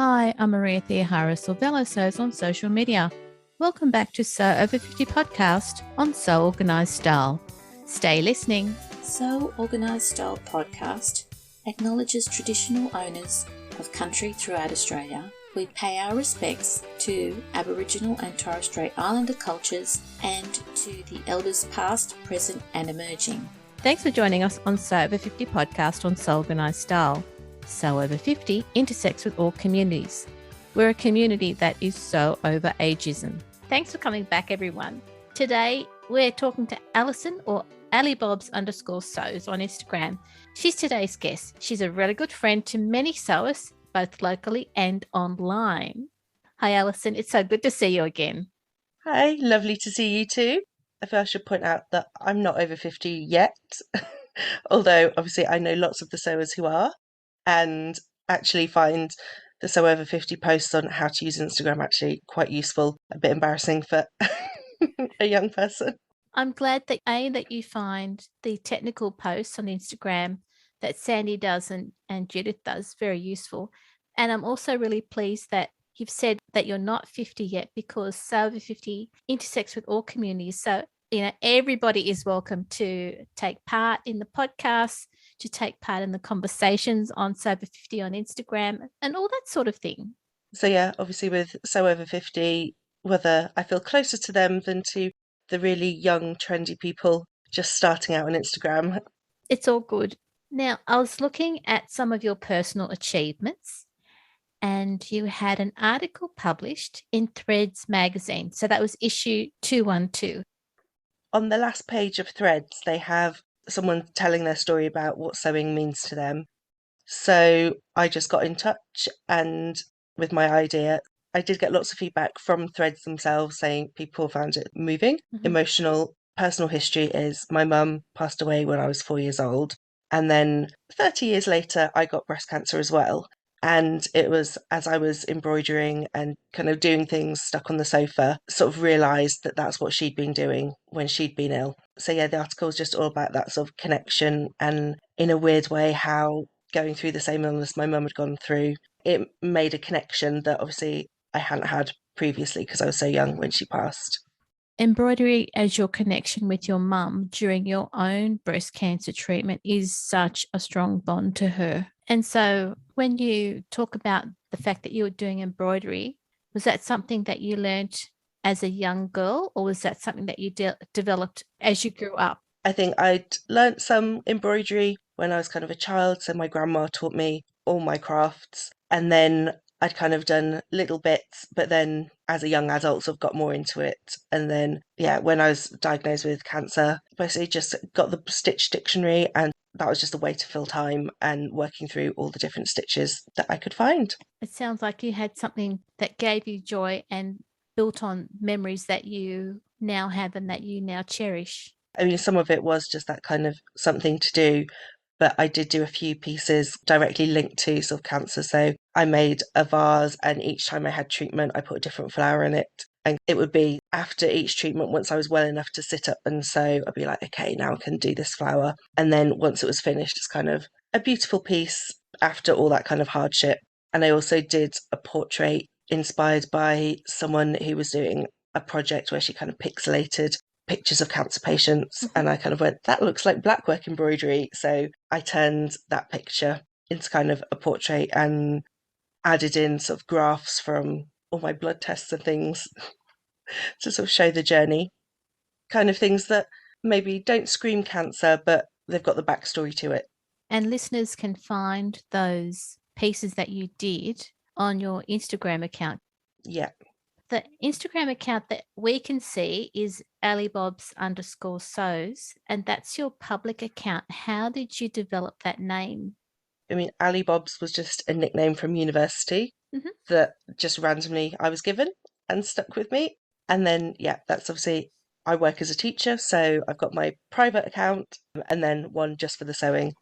Hi, I'm Maria Theoharis or Velo Sews on social media. Welcome back to Sew Over 50 podcast on Sew Organised Style. Stay listening. Sew Organised Style podcast acknowledges traditional owners of country throughout Australia. We pay our respects to Aboriginal and Torres Strait Islander cultures and to the elders past, present and emerging. Thanks for joining us on Sew Over 50 podcast on Sew Organised Style. Sew Over 50 intersects with all communities. We're a community that is so over ageism. Thanks for coming back, everyone. Today, we're talking to Alison or @allybobs_sews on Instagram. She's today's guest. She's a really good friend to many sewers, both locally and online. Hi, Alison. It's so good to see you again. Hi, lovely to see you too. I feel I should point out that I'm not over 50 yet, although obviously I know lots of the sewers who are, and actually find the Sew Over 50 posts on how to use Instagram actually quite useful, a bit embarrassing for a young person. I'm glad that you find the technical posts on Instagram that Sandy does and Judith does very useful. And I'm also really pleased that you've said that you're not 50 yet, because Sew Over 50 intersects with all communities. So, everybody is welcome to take part in the podcast, to take part in the conversations on Sew Over 50 on Instagram and all that sort of thing. So yeah, obviously with Sew Over 50, whether I feel closer to them than to the really young, trendy people just starting out on Instagram. It's all good. Now, I was looking at some of your personal achievements, and you had an article published in Threads magazine. So that was issue 212. On the last page of Threads, they have someone telling their story about what sewing means to them. So I just got in touch and with my idea, I did get lots of feedback from Threads themselves saying people found it moving, emotional. Personal history is my mum passed away when I was 4 years old. And then 30 years later, I got breast cancer as well. And it was as I was embroidering and kind of doing things stuck on the sofa, sort of realised that that's what she'd been doing when she'd been ill. So yeah, the article is just all about that sort of connection and, in a weird way, how going through the same illness my mum had gone through, it made a connection that obviously I hadn't had previously because I was so young when she passed. Embroidery as your connection with your mum during your own breast cancer treatment is such a strong bond to her. And so when you talk about the fact that you were doing embroidery, was that something that you learnt as a young girl, or was that something that you developed as you grew up? I think I'd learnt some embroidery when I was kind of a child. So my grandma taught me all my crafts. And then I'd kind of done little bits, but then as a young adult, sort of got more into it. And then, yeah, when I was diagnosed with cancer, basically just got the stitch dictionary, and that was just a way to fill time and working through all the different stitches that I could find. It sounds like you had something that gave you joy and built on memories that you now have and that you now cherish. I mean, some of it was just that kind of something to do, but I did do a few pieces directly linked to sort of cancer. So I made a vase, and each time I had treatment, I put a different flower in it. And it would be after each treatment, once I was well enough to sit up and sew, I'd be like, okay, now I can do this flower. And then once it was finished, it's kind of a beautiful piece after all that kind of hardship. And I also did a portrait inspired by someone who was doing a project where she kind of pixelated pictures of cancer patients. And I kind of went, that looks like blackwork embroidery. So I turned that picture into kind of a portrait and added in sort of graphs from all my blood tests and things to sort of show the journey. Kind of things that maybe don't scream cancer, but they've got the backstory to it. And listeners can find those pieces that you did on your Instagram account. Yeah. The Instagram account that we can see is allybobs_sews, and that's your public account. How did you develop that name? I mean, Ali Bobs was just a nickname from university that just randomly I was given and stuck with me. And then, yeah, that's obviously, I work as a teacher, so I've got my private account and then one just for the sewing.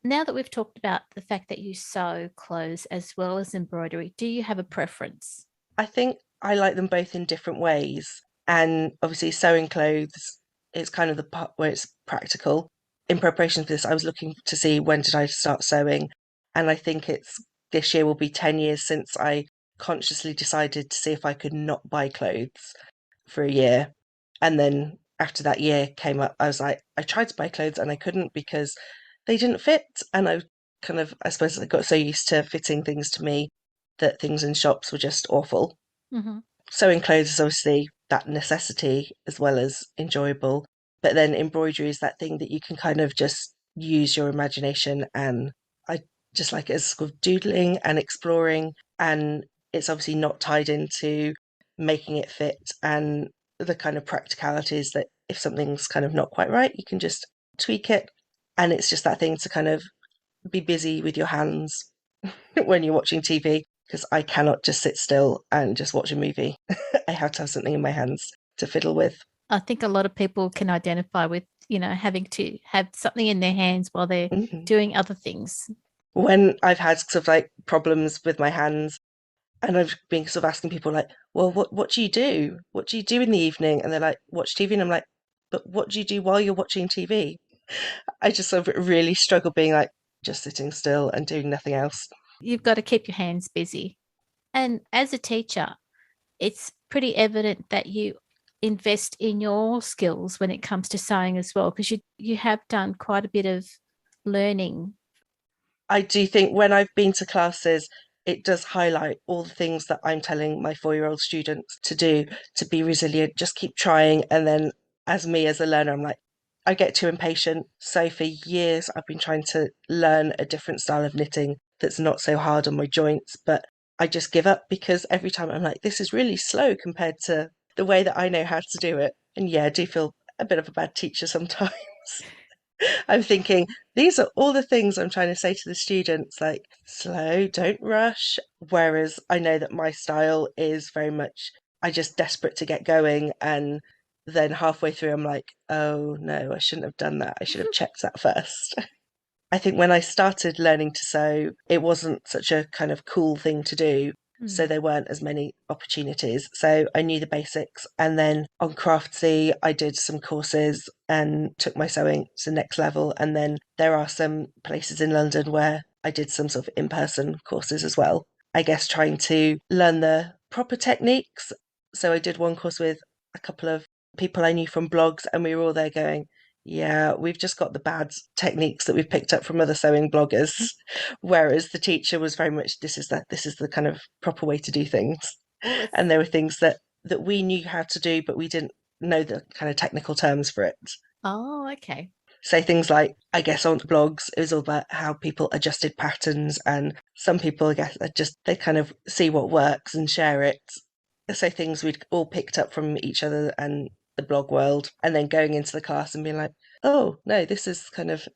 Now that we've talked about the fact that you sew clothes as well as embroidery, do you have a preference? I think I like them both in different ways. And obviously, sewing clothes is kind of the part where it's practical. In preparation for this, I was looking to see when did I start sewing. And I think it's this year will be 10 years since I consciously decided to see if I could not buy clothes for a year. And then after that year came up, I was like, I tried to buy clothes and I couldn't because they didn't fit. And I suppose I got so used to fitting things to me that things in shops were just awful. Mm-hmm. Sewing clothes is obviously that necessity as well as enjoyable. But then embroidery is that thing that you can kind of just use your imagination. And I just like it as sort of doodling and exploring. And it's obviously not tied into making it fit and the kind of practicalities that if something's kind of not quite right, you can just tweak it. And it's just that thing to kind of be busy with your hands when you're watching TV, because I cannot just sit still and just watch a movie. I have to have something in my hands to fiddle with. I think a lot of people can identify with, having to have something in their hands while they're Mhm. doing other things. When I've had sort of like problems with my hands, and I've been sort of asking people like, well, what do you do? What do you do in the evening? And they're like, watch TV. And I'm like, but what do you do while you're watching TV? I just sort of really struggle being like just sitting still and doing nothing else. You've got to keep your hands busy. And as a teacher, it's pretty evident that you invest in your skills when it comes to sewing as well, because you have done quite a bit of learning. I do think when I've been to classes, it does highlight all the things that I'm telling my 4-year-old students to do to be resilient, just keep trying. And then, as me as a learner, I'm like, I get too impatient. So, for years, I've been trying to learn a different style of knitting that's not so hard on my joints, but I just give up because every time I'm like, this is really slow compared to the way that I know how to do it. And yeah, I do feel a bit of a bad teacher sometimes. I'm thinking, these are all the things I'm trying to say to the students, like, slow, don't rush. Whereas I know that my style is very much, I just desperate to get going. And then halfway through, I'm like, oh no, I shouldn't have done that. I should have checked that first. I think when I started learning to sew, it wasn't such a kind of cool thing to do. So Mm. there weren't as many opportunities. So I knew the basics. And then on Craftsy, I did some courses and took my sewing to the next level. And then there are some places in London where I did some sort of in-person courses as well. I guess trying to learn the proper techniques. So I did one course with a couple of people I knew from blogs, and we were all there going, yeah, we've just got the bad techniques that we've picked up from other sewing bloggers. Whereas the teacher was very much, this is the kind of proper way to do things. Well, it's And there were things that we knew how to do, but we didn't know the kind of technical terms for it. oh, okay. So things like, I guess on blogs, it was all about how people adjusted patterns, and some people, I guess, are just they kind of see what works and share it. So things we'd all picked up from each other and the blog world, and then going into the class and being like, oh no, this is kind of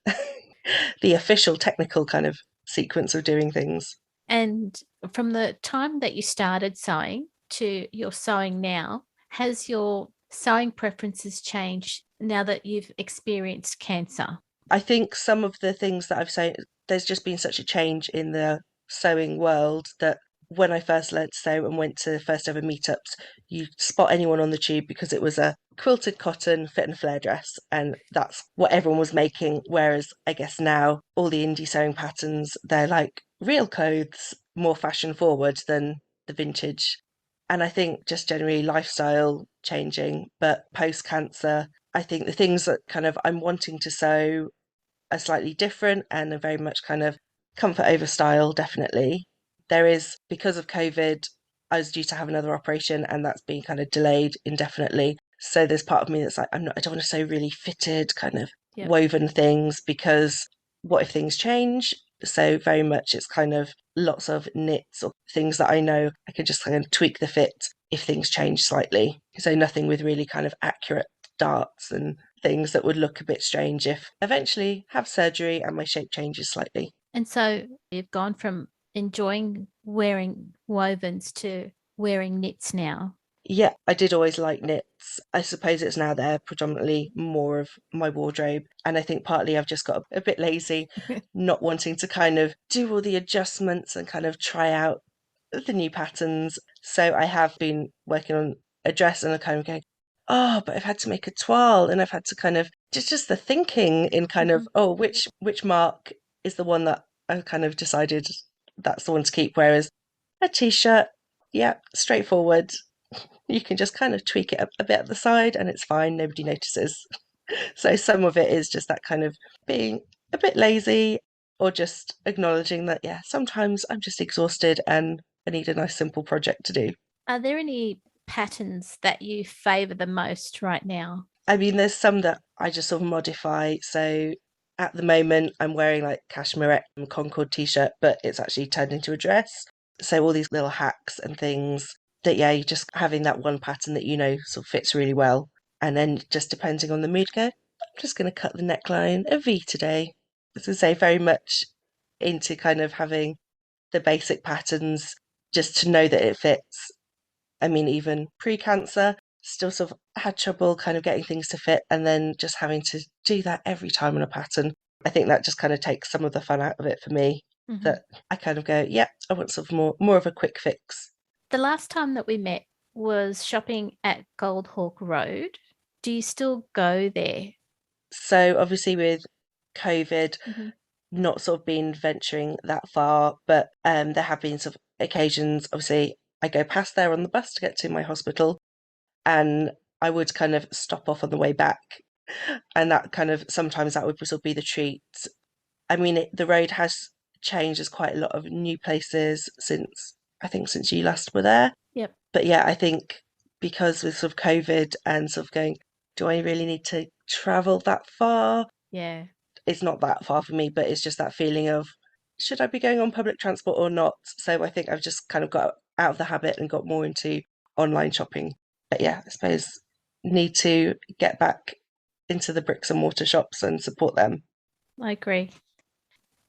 the official technical kind of sequence of doing things. And from the time that you started sewing to your sewing now, has your sewing preferences changed now that you've experienced cancer? I think some of the things that I've said, there's just been such a change in the sewing world that when I first learnt to sew and went to first ever meetups, you spot anyone on the tube because it was a quilted cotton fit and flare dress, and that's what everyone was making. Whereas I guess now all the indie sewing patterns, they're like real clothes, more fashion forward than the vintage. And I think just generally lifestyle changing, but post cancer, I think the things that kind of I'm wanting to sew are slightly different and are very much kind of comfort over style, definitely. There is, because of COVID, I was due to have another operation and that's been kind of delayed indefinitely. So there's part of me that's like, I don't want to sew really fitted, kind of Yep. woven things because what if things change? So very much it's kind of lots of knits or things that I know I can just kind of tweak the fit if things change slightly. So nothing with really kind of accurate darts and things that would look a bit strange if eventually have surgery and my shape changes slightly. And so you've gone from enjoying wearing wovens to wearing knits now. Yeah, I did always like knits. I suppose it's now they're predominantly more of my wardrobe. And I think partly I've just got a bit lazy, not wanting to kind of do all the adjustments and kind of try out the new patterns. So I have been working on a dress and I kind of going, oh, but I've had to make a toile and I've had to kind of just the thinking in kind of, Mhm. oh, which mark is the one that I've kind of decided that's the one to keep. Whereas a t-shirt, yeah, straightforward. You can just kind of tweak it a bit at the side and it's fine, nobody notices. So some of it is just that kind of being a bit lazy, or just acknowledging that, yeah, sometimes I'm just exhausted and I need a nice simple project to do. Are there any patterns that you favour the most right now? I mean, there's some that I just sort of modify. So at the moment, I'm wearing like cashmere Concord t-shirt, but it's actually turned into a dress. So all these little hacks and things that, yeah, you're just having that one pattern that sort of fits really well. And then just depending on the mood, go, I'm just going to cut the neckline a V today. As I say, very much into kind of having the basic patterns just to know that it fits. I mean, even pre-cancer, still sort of had trouble kind of getting things to fit, and then just having to do that every time on a pattern. I think that just kind of takes some of the fun out of it for me. Mm-hmm. That I kind of go, yeah, I want sort of more of a quick fix. The last time that we met was shopping at Gold Hawk Road. Do you still go there? So obviously with COVID, not sort of been venturing that far, but there have been sort of occasions. Obviously, I go past there on the bus to get to my hospital, and I would kind of stop off on the way back, and that kind of sometimes that would sort of be the treat. I mean, the road has changed. There's quite a lot of new places since you last were there. Yep. But yeah, I think because with sort of COVID and sort of going, do I really need to travel that far? Yeah. It's not that far for me, but it's just that feeling of, should I be going on public transport or not? So I think I've just kind of got out of the habit and got more into online shopping. But yeah, I suppose need to get back into the bricks and mortar shops and support them. I agree.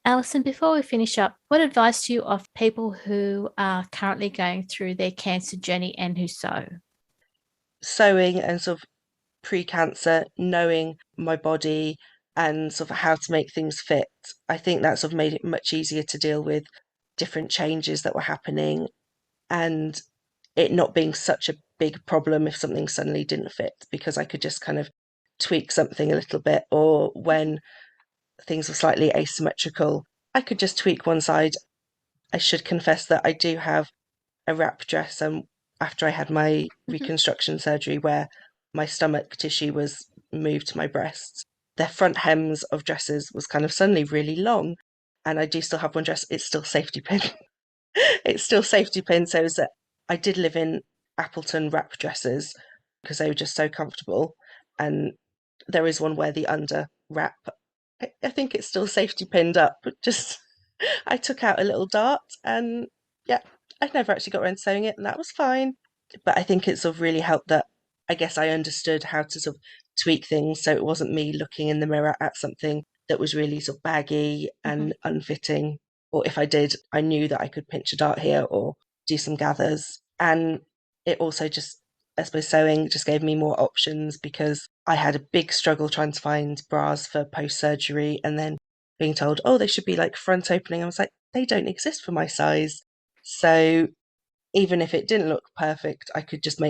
Alison, before we finish up, what advice do you offer people who are currently going through their cancer journey and who sew? Sewing and sort of pre-cancer, knowing my body and sort of how to make things fit. I think that sort of made it much easier to deal with different changes that were happening, and it not being such a big problem if something suddenly didn't fit, because I could just kind of tweak something a little bit, or when things were slightly asymmetrical, I could just tweak one side. I should confess that I do have a wrap dress, and after I had my reconstruction surgery where my stomach tissue was moved to my breasts, their front hems of dresses was kind of suddenly really long, and I do still have one dress. It's still safety pin. It's still safety pin. So that I did live in Appleton wrap dresses because they were just so comfortable, and there is one where the under wrap, I think it's still safety pinned up, but just I took out a little dart, and yeah, I'd never actually got around to sewing it, and that was fine. But I think it sort of really helped that I guess I understood how to sort of tweak things, so it wasn't me looking in the mirror at something that was really sort of baggy and unfitting. Or if I did, I knew that I could pinch a dart here or do some gathers. And it also just, I suppose, sewing just gave me more options, because I had a big struggle trying to find bras for post-surgery, and then being told, oh, they should be like front opening. I was like, they don't exist for my size. So even if it didn't look perfect, I could just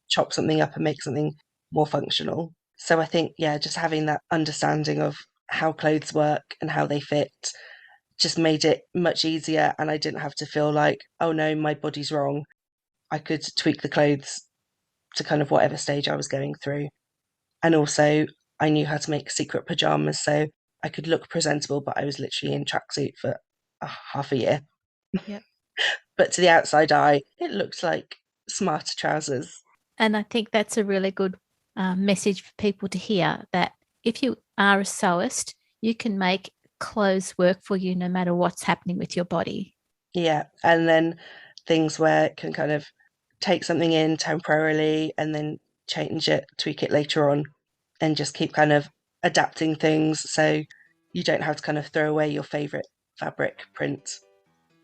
chop something up and make something more functional. So I think, yeah, just having that understanding of how clothes work and how they fit just made it much easier, and I didn't have to feel like, oh no, my body's wrong. I could tweak the clothes to kind of whatever stage I was going through. And also I knew how to make secret pajamas, so I could look presentable, but I was literally in tracksuit for half a year. Yep. But to the outside eye, it looked like smarter trousers. And I think that's a really good message for people to hear, that if you are a sewist, you can make clothes work for you no matter what's happening with your body. Yeah. And then things where it can kind of take something in temporarily and then change it, tweak it later on, and just keep kind of adapting things so you don't have to kind of throw away your favourite fabric print.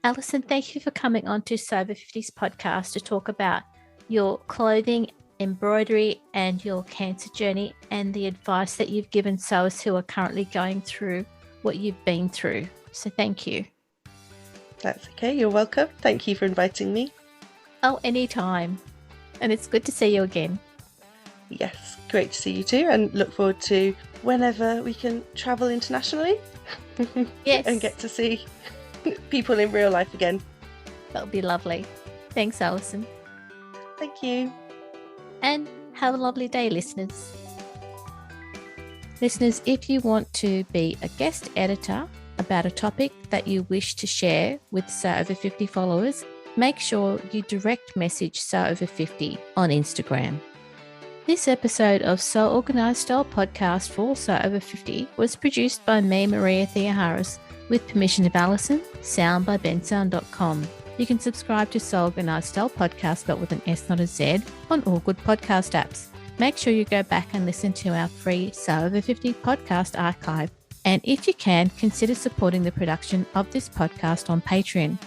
Alison, thank you for coming on to Sew Over 50's podcast to talk about your clothing, embroidery, and your cancer journey, and the advice that you've given sewers who are currently going through what you've been through. So thank you. That's okay. You're welcome. Thank you for inviting me. Oh, anytime. And it's good to see you again. Yes, great to see you too, and look forward to whenever we can travel internationally. Yes. And get to see people in real life again. That would be lovely. Thanks, Alison. Thank you. And have a lovely day, listeners. Listeners, if you want to be a guest editor about a topic that you wish to share with So Over 50 followers, make sure you direct message So Over 50 on Instagram. This episode of So Organised Style podcast for So Over 50 was produced by me, Maria Theoharis, with permission of Alison, sound by bensound.com. You can subscribe to So Organised Style podcast, spelled with an S, not a Z, on all good podcast apps. Make sure you go back and listen to our free So Over 50 podcast archive. And if you can, consider supporting the production of this podcast on Patreon.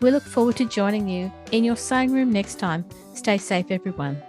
We look forward to joining you in your sewing room next time. Stay safe, everyone.